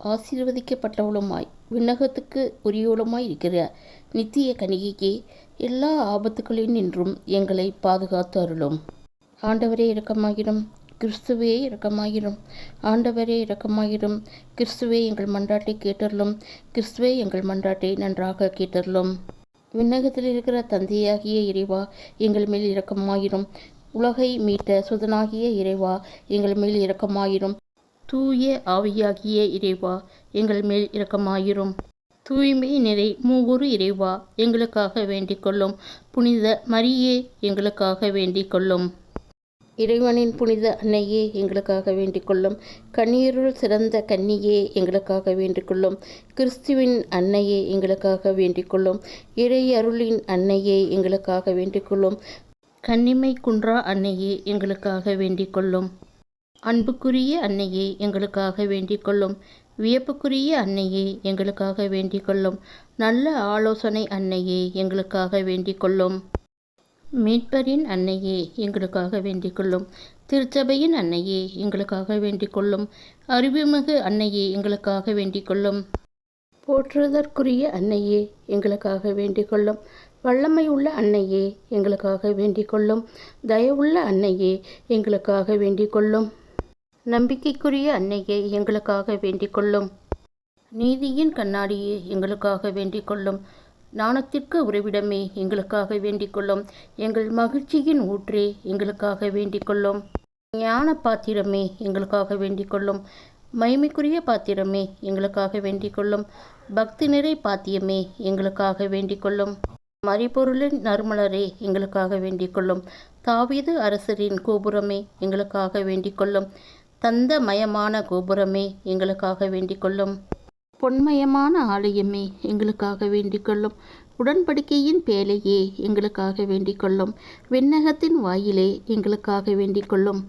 ஆசீர்வதிக்கப்பட்டவளுமாய் விண்ணகத்துக்கு உரியவளுமாய் இருக்கிற நித்திய கன்னிகையே, எல்லா ஆபத்துகளில் நின்றும் எங்களை பாதுகாத்து அருளும். ஆண்டவரே இரக்கமாயிரும். கிறிஸ்துவே இரக்கமாயிரும். ஆண்டவரே இரக்கமாயிரும். கிறிஸ்துவே எங்கள் மன்றாட்டை கேட்டருளும். கிறிஸ்துவே எங்கள் மன்றாட்டை நன்றாக கேட்டருளும். விண்ணகத்தில் இருக்கிற தந்தையாகிய இறைவா, எங்கள் மேல் இரக்கமாயிரும். உலகை மீட்ட சுதனாகிய இறைவா, எங்கள் மேல் இரக்கமாயிரும். தூய ஆவியாகிய இறைவா, எங்கள் மேல் இரக்கமாயிரும். தூய்மை நிறை மூவுரு இறைவா, எங்களுக்காக வேண்டிக் கொள்ளும். புனித மரியே, எங்களுக்காக வேண்டிக் கொள்ளும். இறைவனின் புனித அன்னையே, எங்களுக்காக வேண்டிக் கொள்ளும். கண்ணீருள் சிறந்த கன்னியே, எங்களுக்காக வேண்டிக் கொள்ளும். கிறிஸ்துவின் அன்னையே, எங்களுக்காக வேண்டிக் கொள்ளும். இறை அருளின் அன்னையே, எங்களுக்காக வேண்டிக் கொள்ளும். கன்னிமை குன்றா அன்னையே, எங்களுக்காக வேண்டிக் கொள்ளும். அன்புக்குரிய அன்னையே, எங்களுக்காக வேண்டிக் கொள்ளும். வியப்புக்குரிய அன்னையே, எங்களுக்காக வேண்டிக் கொள்ளும். நல்ல ஆலோசனை அன்னையே, எங்களுக்காக வேண்டிக் கொள்ளும். மீட்பரின் அன்னையே, எங்களுக்காக வேண்டிக் கொள்ளும். திருச்சபையின் அன்னையே, எங்களுக்காக வேண்டிக் கொள்ளும். அறிவுமிகு அன்னையே, எங்களுக்காக வேண்டிக் கொள்ளும். போற்றுதற்குரிய அன்னையே, எங்களுக்காக வேண்டிக் கொள்ளும். வல்லமை உள்ள அன்னையே, எங்களுக்காக வேண்டிக் கொள்ளும். தயவுள்ள அன்னையே, எங்களுக்காக வேண்டிக் கொள்ளும். நம்பிக்கைக்குரிய அன்னையே, எங்களுக்காக வேண்டிக் கொள்ளும். நீதியின் கண்ணாடியே, எங்களுக்காக வேண்டிக் கொள்ளும். ஞானத்திற்கு உறைவிடமே, எங்களுக்காக வேண்டிக் கொள்ளும். எங்கள் மகிழ்ச்சியின் ஊற்றே, எங்களுக்காக வேண்டிக் கொள்ளும். ஞான பாத்திரமே, எங்களுக்காக வேண்டிக் கொள்ளும். மகிமைக்குரிய பாத்திரமே, எங்களுக்காக வேண்டிக் கொள்ளும். பக்தி நிறை பாத்தியமே, எங்களுக்காக வேண்டிக் கொள்ளும். மறைபொருளின் நறுமலரே, எங்களுக்காக வேண்டிக் கொள்ளும். தாவீது அரசரின் கோபுரமே, எங்களுக்காக வேண்டிக் கொள்ளும். தந்தமயமான கோபுரமே, எங்களுக்காக வேண்டிக் கொள்ளும். பொன்மயமான ஆலயமே, எங்களுக்காக வேண்டிக் கொள்ளும். உடன்படிக்கையின் பேழையே, எங்களுக்காக வேண்டிக் கொள்ளும். விண்ணகத்தின் வாயிலே, எங்களுக்காக வேண்டிக் கொள்ளும்.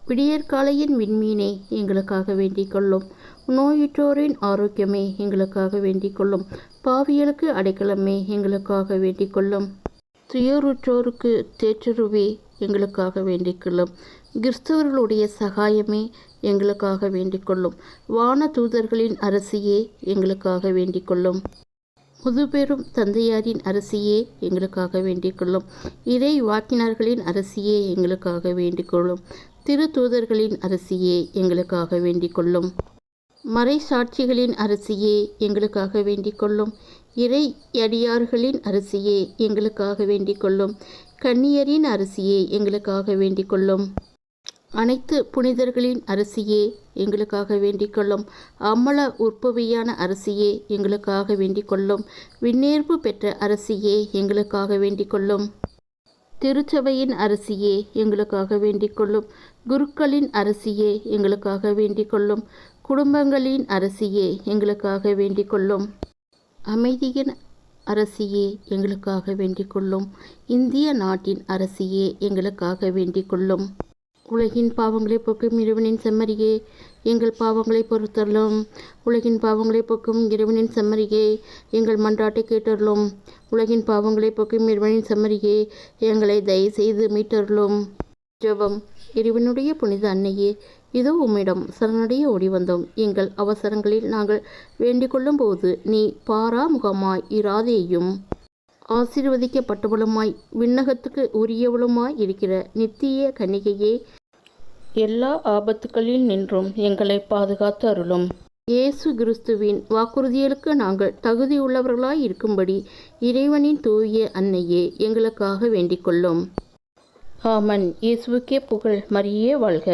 விடியற்காலையின் விண்மீனே, எங்களுக்காக வேண்டிக் கொள்ளும். நோயுற்றோரின் ஆரோக்கியமே, எங்களுக்காக வேண்டிக் கொள்ளும். பாவியலுக்கு அடைக்கலமே, எங்களுக்காக வேண்டிக் கொள்ளும். துயருற்றோருக்கு தேற்றுருவே, எங்களுக்காக வேண்டிக் கொள்ளும். கிறிஸ்தவர்களுடைய சகாயமே, எங்களுக்காக வேண்டிக் கொள்ளும். வான தூதர்களின் அரசியே, எங்களுக்காக வேண்டிக் கொள்ளும். முதுபெரும் தந்தையாரின் அரசியே, எங்களுக்காக வேண்டிக் கொள்ளும். இறை வாக்கினர்களின் அரசியே, எங்களுக்காக வேண்டிக் கொள்ளும். திரு தூதர்களின் அரசியே, எங்களுக்காக வேண்டிக் கொள்ளும். மறை சாட்சிகளின் அரசியே, எங்களுக்காக வேண்டிக் கொள்ளும். இறை அடியார்களின் அரசியே, எங்களுக்காக வேண்டிக் கொள்ளும். கன்னியரின் அரசியே, எங்களுக்காக வேண்டிக் கொள்ளும். அனைத்து புனிதர்களின் அரசியே, எங்களுக்காக வேண்டிக் கொள்ளும். அம்மல உற்பவியான அரசியே, எங்களுக்காக வேண்டிக் கொள்ளும். விண்ணேற்பு பெற்ற அரசியே, எங்களுக்காக வேண்டிக் கொள்ளும். திருச்சபையின் அரசியே, எங்களுக்காக வேண்டிக் கொள்ளும். குருக்களின் அரசியே, எங்களுக்காக வேண்டிக் கொள்ளும். குடும்பங்களின் அரசியே, எங்களுக்காக வேண்டிக் கொள்ளும். அமைதியின் அரசியே, எங்களுக்காக வேண்டிக் கொள்ளும். இந்திய நாட்டின் அரசியே, எங்களுக்காக வேண்டிக் கொள்ளும். உலகின் பாவங்களை போக்கும் இறைவனின் செம்மறியே, எங்கள் பாவங்களை பொறுத்தருளும். உலகின் பாவங்களை போக்கும் இறைவனின் செம்மறியே, எங்கள் மன்றாட்டை கேட்டருளும். உலகின் பாவங்களை போக்கும் இறைவனின் செம்மறியே, எங்களை தயவு செய்து மீட்டருளும். ஜெபம். இறைவனுடைய புனித அன்னையே, இதோ உம்மிடம் சரணடைய ஓடி வந்தோம். எங்கள் அவசரங்களில் நாங்கள் வேண்டிக் கொள்ளும் போது நீ பாராமுகமாய் இராதேயும். ஆசீர்வதிக்கப்பட்டவளுமாய் விண்ணகத்துக்கு உரியவளுமாய் இருக்கிற நித்திய கன்னிகையே, எல்லா ஆபத்துகளில் நின்றும் எங்களை பாதுகாத்து அருளும். இயேசு கிறிஸ்துவின் வாக்குறுதிகளுக்கு நாங்கள் தகுதியுள்ளவர்களாய் இருக்கும்படி இறைவனின் தூய அன்னையே, எங்களுக்காக வேண்டிக் கொள்ளும். ஆமன். இயேசுவுக்கே புகழ். மரியே வாழ்க.